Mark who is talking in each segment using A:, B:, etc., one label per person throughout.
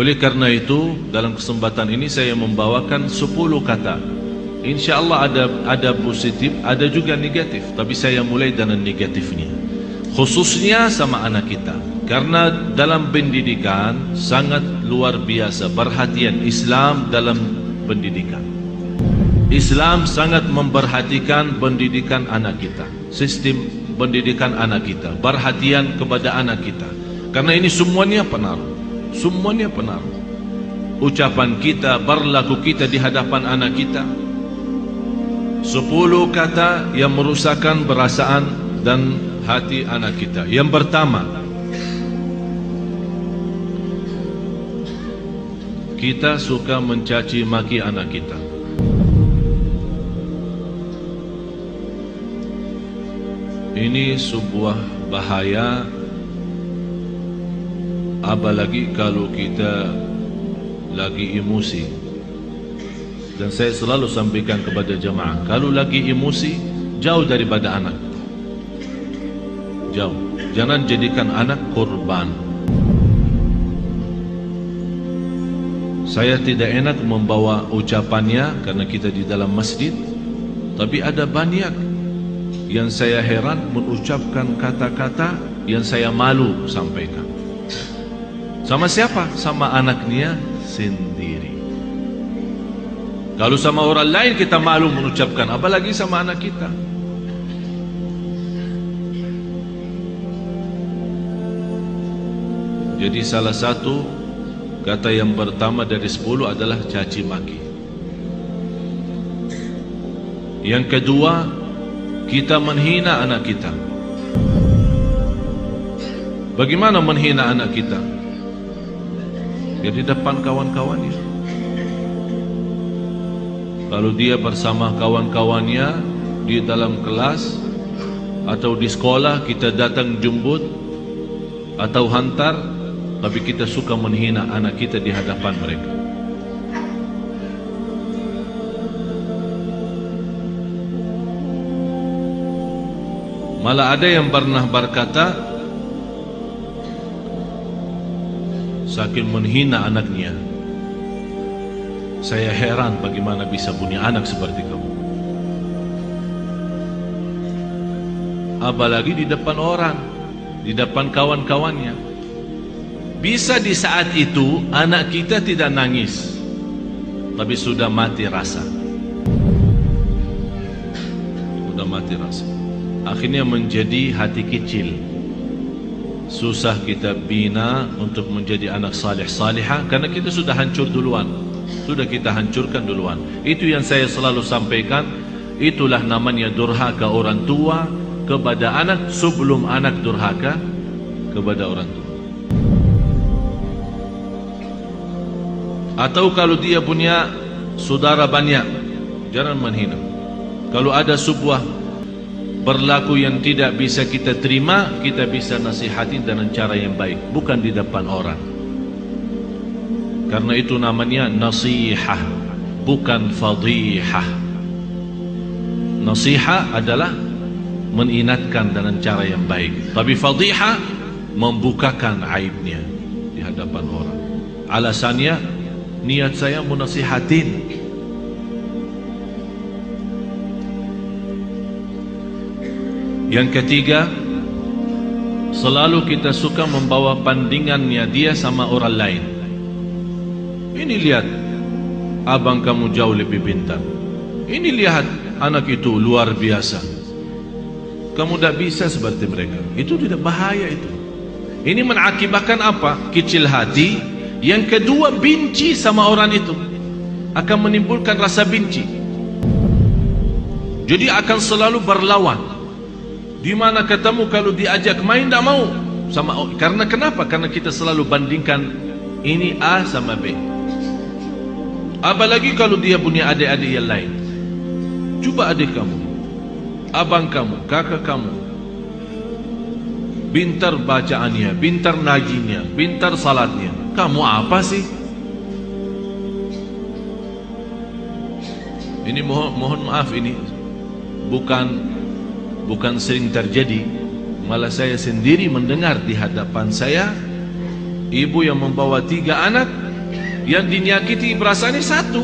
A: Oleh karena itu, dalam kesempatan ini saya membawakan 10 kata. Insya Allah ada positif, ada juga negatif. Tapi saya mulai dengan negatifnya, khususnya sama anak kita. Karena dalam pendidikan sangat luar biasa perhatian Islam dalam pendidikan. Islam sangat memperhatikan pendidikan anak kita, sistem pendidikan anak kita, perhatian kepada anak kita. Karena ini semuanya pengaruh. Semuanya pengaruh. Ucapan kita, berlaku kita di hadapan anak kita. 10 kata yang merusakkan perasaan dan hati anak kita. Yang pertama, kita suka mencaci maki anak kita. Ini sebuah bahaya, apalagi kalau kita lagi emosi. Dan saya selalu sampaikan kepada jamaah, kalau lagi emosi, jauh daripada anak. Jauh. Jangan jadikan anak korban. Saya tidak enak membawa ucapannya karena kita di dalam masjid. Tapi ada banyak yang saya heran mengucapkan kata-kata yang saya malu sampaikan. Sama siapa? Sama anaknya sendiri. Kalau sama orang lain kita malu mengucapkan, apalagi sama anak kita. Jadi salah satu kata yang pertama dari 10 adalah caci maki. Yang kedua, kita menghina anak kita. Bagaimana menghina anak kita? Ya di depan kawan-kawannya. Kalau dia bersama kawan-kawannya di dalam kelas atau di sekolah, kita datang jemput atau hantar, tapi kita suka menghina anak kita di hadapan mereka. Malah ada yang pernah berkata, saking menghina anaknya, saya heran bagaimana bisa punya anak seperti kamu. Apalagi di depan orang, di depan kawan-kawannya. Bisa di saat itu anak kita tidak nangis, tapi sudah mati rasa. Sudah mati rasa. Akhirnya menjadi hati kecil. Susah kita bina untuk menjadi anak salih-salihah karena kita sudah hancur duluan. Sudah kita hancurkan duluan. Itu yang saya selalu sampaikan. Itulah namanya durhaka orang tua kepada anak sebelum anak durhaka kepada orang tua. Atau kalau dia punya saudara banyak, jangan menghina. Kalau ada sebuah berlaku yang tidak bisa kita terima, kita bisa nasihati dengan cara yang baik, bukan di depan orang. Karena itu namanya nasihah, bukan fadihah. Nasihah adalah mengingatkan dengan cara yang baik, tapi fadihah membukakan aibnya di hadapan orang. Alasannya, niat saya menasihatin. Yang ketiga, selalu kita suka membawa bandingannya dia sama orang lain. Ini lihat, abang kamu jauh lebih pintar. Ini lihat, anak itu luar biasa. Kamu tidak bisa seperti mereka. Itu tidak bahaya itu. Ini mengakibatkan apa? Kecil hati. Yang kedua, benci sama orang itu. Akan menimbulkan rasa benci. Jadi akan selalu berlawan. Di mana ketemu kalau diajak main tidak mau sama. Karena kenapa? Karena kita selalu bandingkan ini A sama B. Apalagi kalau dia punya adik-adik yang lain. Coba adik kamu, abang kamu, kakak kamu, pintar bacaannya, pintar ngajinya, pintar salatnya. Kamu apa sih? Ini mohon maaf, ini bukan sering terjadi. Malah saya sendiri mendengar di hadapan saya, ibu yang membawa 3 anak, Yang dinyakiti perasaannya satu.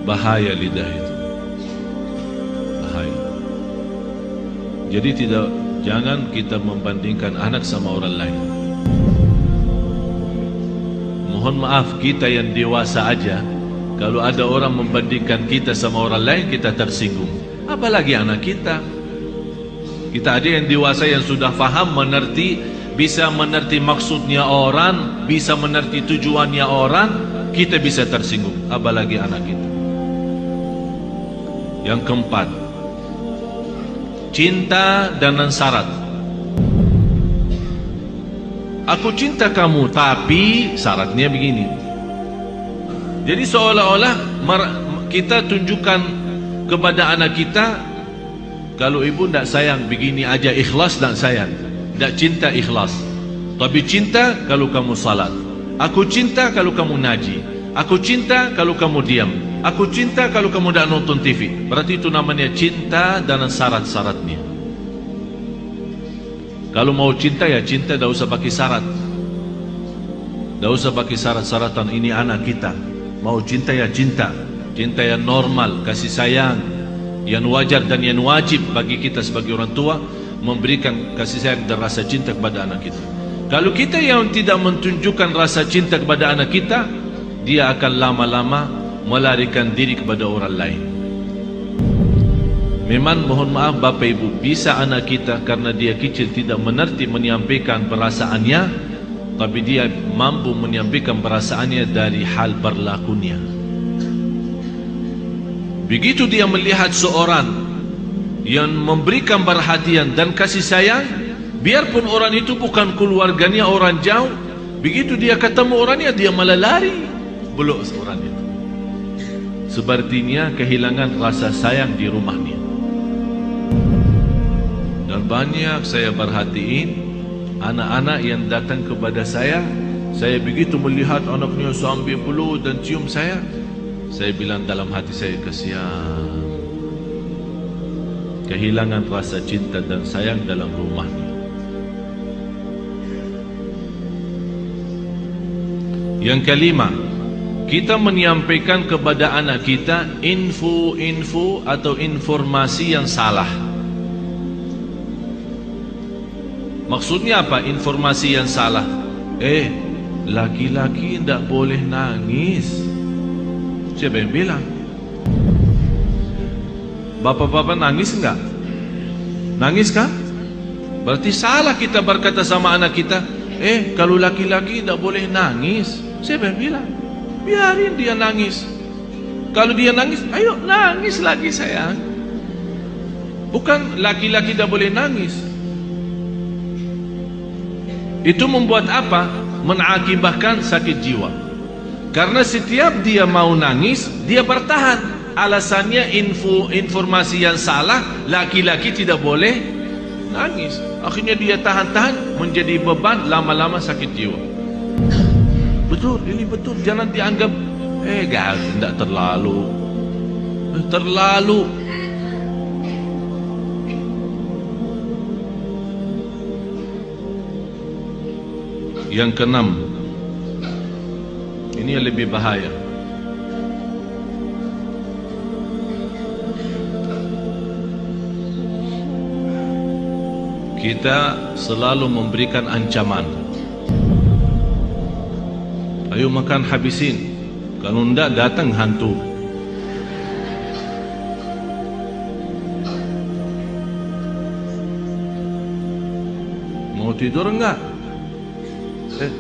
A: Bahaya lidah itu. Bahaya. Jadi jangan kita membandingkan anak sama orang lain. Mohon maaf, kita yang dewasa aja, kalau ada orang membandingkan kita sama orang lain, kita tersinggung. Apalagi anak kita. Kita ada yang dewasa yang sudah faham, mengerti, bisa mengerti maksudnya orang, bisa mengerti tujuannya orang, kita bisa tersinggung. Apalagi anak kita. Yang keempat, cinta dengan syarat. Aku cinta kamu, tapi syaratnya begini. Jadi seolah-olah kita tunjukkan kepada anak kita, kalau ibu tidak sayang begini aja, ikhlas tidak sayang, tidak cinta ikhlas. Tapi cinta kalau kamu salat. Aku cinta kalau kamu ngaji. Aku cinta kalau kamu diam. Aku cinta kalau kamu tidak nonton TV. Berarti itu namanya cinta dengan syarat-syaratnya. Kalau mau cinta ya cinta, tidak usah pakai syarat. Tidak usah pakai syarat-syaratan. Ini anak kita. Mau cinta ya cinta. Cinta yang normal, kasih sayang, yang wajar dan yang wajib bagi kita sebagai orang tua, memberikan kasih sayang dan rasa cinta kepada anak kita. Kalau kita yang tidak menunjukkan rasa cinta kepada anak kita, dia akan lama-lama melarikan diri kepada orang lain. Memang mohon maaf Bapak Ibu, bisa anak kita karena dia kecil tidak mengerti menyampaikan perasaannya, tapi dia mampu menyampaikan perasaannya dari hal berlakunya. Begitu dia melihat seorang yang memberikan perhatian dan kasih sayang, biarpun orang itu bukan keluarganya, orang jauh, begitu dia ketemu orangnya, dia malah lari, belum orang itu. Sepertinya kehilangan rasa sayang di rumahnya. Dan banyak saya perhatiin anak-anak yang datang kepada saya begitu melihat anaknya sambil peluk dan cium saya bilang dalam hati saya, kasihan, kehilangan rasa cinta dan sayang dalam rumahnya. Yang kelima, kita menyampaikan kepada anak kita info atau informasi yang salah. Maksudnya apa informasi yang salah? Laki-laki tidak boleh nangis. Siapa yang bilang? Bapak-bapak nangis enggak? Nangis kan? Berarti salah kita berkata sama anak kita, kalau laki-laki tidak boleh nangis. Siapa yang bilang? Biarin dia nangis. Kalau dia nangis, ayo nangis lagi sayang. Bukan laki-laki tidak boleh nangis. Itu membuat apa? Mengakibatkan sakit jiwa. Karena setiap dia mau nangis, dia bertahan. Alasannya informasi yang salah, laki-laki tidak boleh nangis. Akhirnya dia tahan-tahan, menjadi beban, lama-lama sakit jiwa. Betul, ini betul. Jangan dianggap tidak terlalu. Terlalu. Yang keenam, ini yang lebih bahaya. Kita selalu memberikan ancaman. Ayo makan habisin, kalau tidak datang hantu. Mau tidur enggak?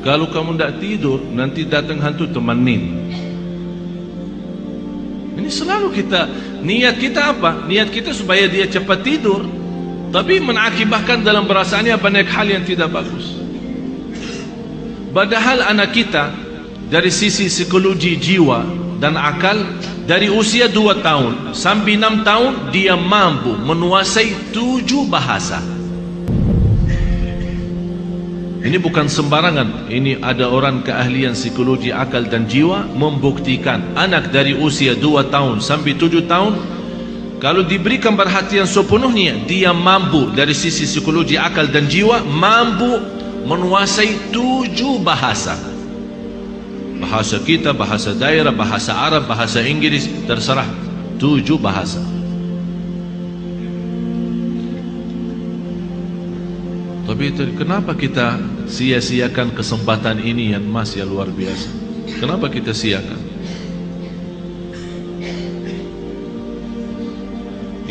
A: Kalau kamu tidak tidur, nanti datang hantu, temenin. Ini selalu kita, niat kita apa? Niat kita supaya dia cepat tidur, tapi mengakibatkan dalam perasaannya banyak hal yang tidak bagus. Padahal anak kita dari sisi psikologi jiwa dan akal, dari usia 2 tahun sampai 6 tahun dia mampu menguasai 7 bahasa. Ini bukan sembarangan. Ini ada orang keahlian psikologi akal dan jiwa membuktikan anak dari usia 2 tahun sampai 7 tahun Kalau diberikan perhatian sepenuhnya, dia mampu dari sisi psikologi, akal dan jiwa, mampu menguasai 7 bahasa. Bahasa kita, bahasa daerah, bahasa Arab, bahasa Inggris, terserah, 7 bahasa. Tapi kenapa kita sia-siakan kesempatan ini yang masih luar biasa? Kenapa kita siakan?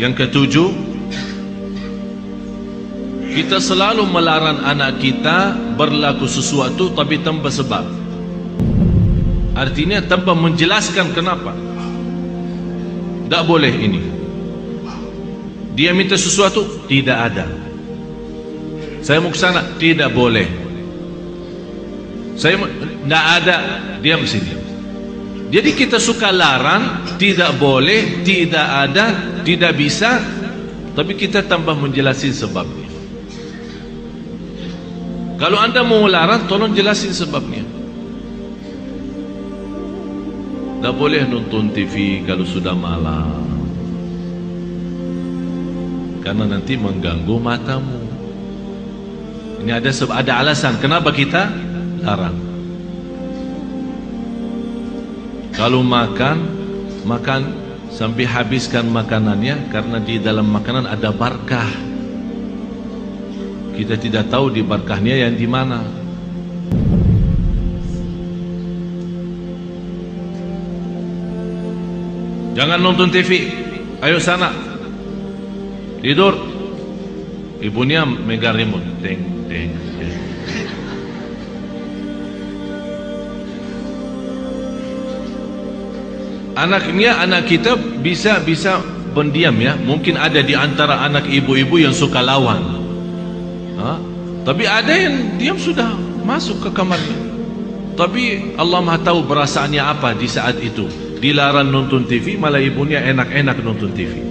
A: Yang ketujuh, kita selalu melarang anak kita berlaku sesuatu tapi tanpa sebab. Artinya tanpa menjelaskan kenapa. Tak boleh ini. Dia minta sesuatu, tidak ada. Saya mau ke sana, tidak boleh. Saya tidak ada, diam sini. Jadi kita suka larang, tidak boleh, tidak ada, tidak bisa, tapi kita tambah menjelasin sebabnya. Kalau anda mau larang, tolong jelasin sebabnya. Tak boleh nonton TV kalau sudah malam, karena nanti mengganggu matamu. Ini ada alasan kenapa kita larang. Kalau makan sampai habiskan makanannya, karena di dalam makanan ada barakah. Kita tidak tahu di barakahnya yang di mana. Jangan nonton TV, ayo sana tidur. Ibunya megang remote, teng teng teng. Anak kita bisa pendiam ya. Mungkin ada di antara anak ibu-ibu yang suka lawan, tapi ada yang diam sudah masuk ke kamarnya. Tapi Allah Maha tahu perasaannya apa di saat itu. Dilarang nonton TV, malah ibunya enak-enak nonton TV.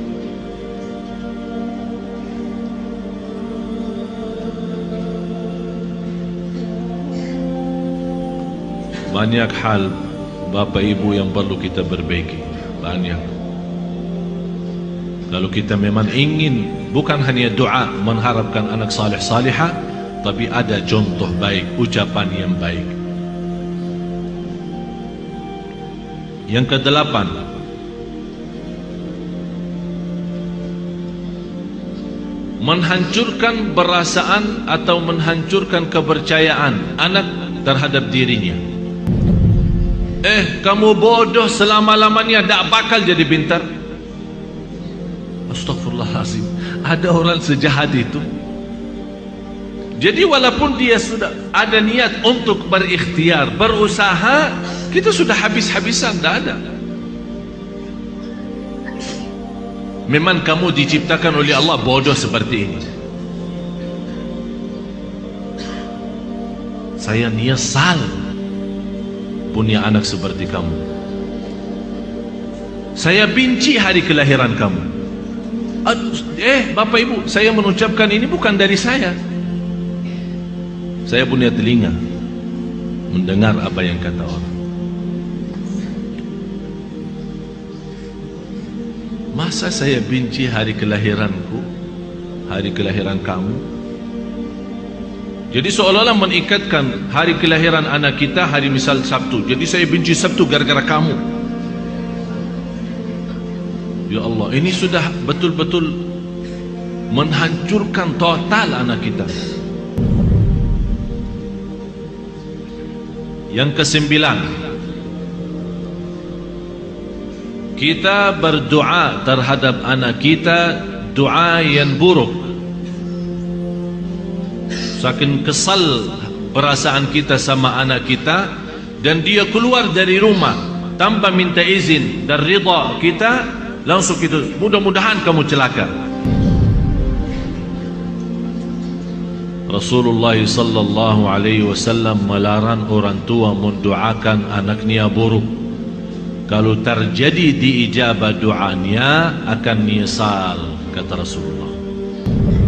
A: Banyak hal Bapak Ibu yang perlu kita perbaiki. Banyak. Kalau kita memang ingin bukan hanya doa mengharapkan anak salih salihah, tapi ada contoh baik, ucapan yang baik. Yang ke-8, menghancurkan perasaan atau menghancurkan kepercayaan anak terhadap dirinya. Kamu bodoh selama-lamanya, tak bakal jadi pintar. Astaghfirullahaladzim, ada orang sejahat itu. Jadi walaupun dia sudah ada niat untuk berikhtiar, berusaha, kita sudah habis-habisan, tak ada. Memang kamu diciptakan oleh Allah bodoh seperti ini. Saya nyesal punya anak seperti kamu. Saya benci hari kelahiran kamu. Bapak Ibu, saya mengucapkan ini bukan dari saya. Saya punya telinga mendengar apa yang kata orang. Masa saya benci hari kelahiranku, hari kelahiran kamu? Jadi seolah-olah mengikatkan hari kelahiran anak kita hari misal Sabtu. Jadi saya benci Sabtu gara-gara kamu. Ya Allah, ini sudah betul-betul menghancurkan total anak kita. Yang ke-9, kita berdoa terhadap anak kita doa yang buruk. Saking kesal perasaan kita sama anak kita, dan dia keluar dari rumah tanpa minta izin dan ridha kita, langsung kita, mudah-mudahan kamu celaka. Rasulullah sallallahu alaihi wasallam melarang orang tua mendoakan anaknya buruk. Kalau terjadi diijabah doanya akan nyesal, kata Rasulullah.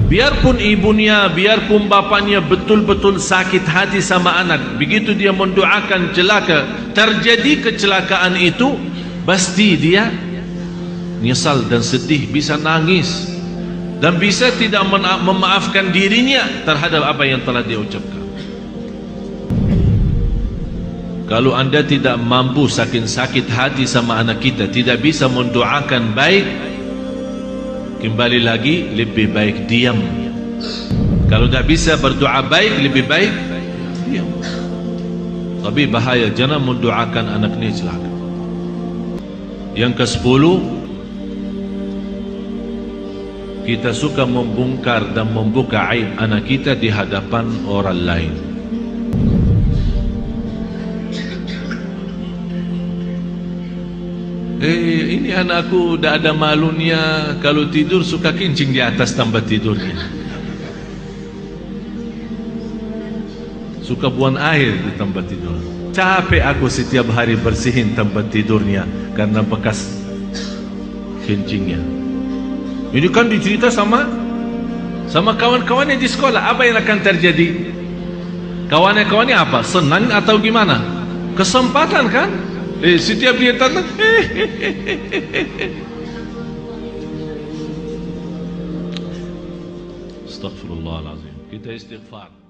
A: Biarpun ibunya, biarpun bapaknya betul-betul sakit hati sama anak, begitu dia mendoakan celaka, terjadi kecelakaan itu, pasti dia nyesal dan sedih, bisa nangis, dan bisa tidak memaafkan dirinya terhadap apa yang telah dia ucapkan. Kalau anda tidak mampu saking sakit hati sama anak kita, tidak bisa mendoakan baik, kembali lagi lebih baik diam. Kalau tidak bisa berdoa baik, lebih baik diam. Tapi bahaya, jangan mendoakan anak ni celaka. Yang ke-10, kita suka membongkar dan membuka aib anak kita di hadapan orang lain. Ini anakku dah ada malunya, kalau tidur suka kencing di atas tempat tidurnya, suka buang air di tempat tidur. Capek aku setiap hari bersihin tempat tidurnya karena bekas kencingnya. Ini kan dicerita sama kawan-kawannya di sekolah. Apa yang akan terjadi? Kawan-kawannya apa? Senang atau gimana? Kesempatan kan? Setiap dia tanya, Astaghfirullahaladzim. Kita istighfar.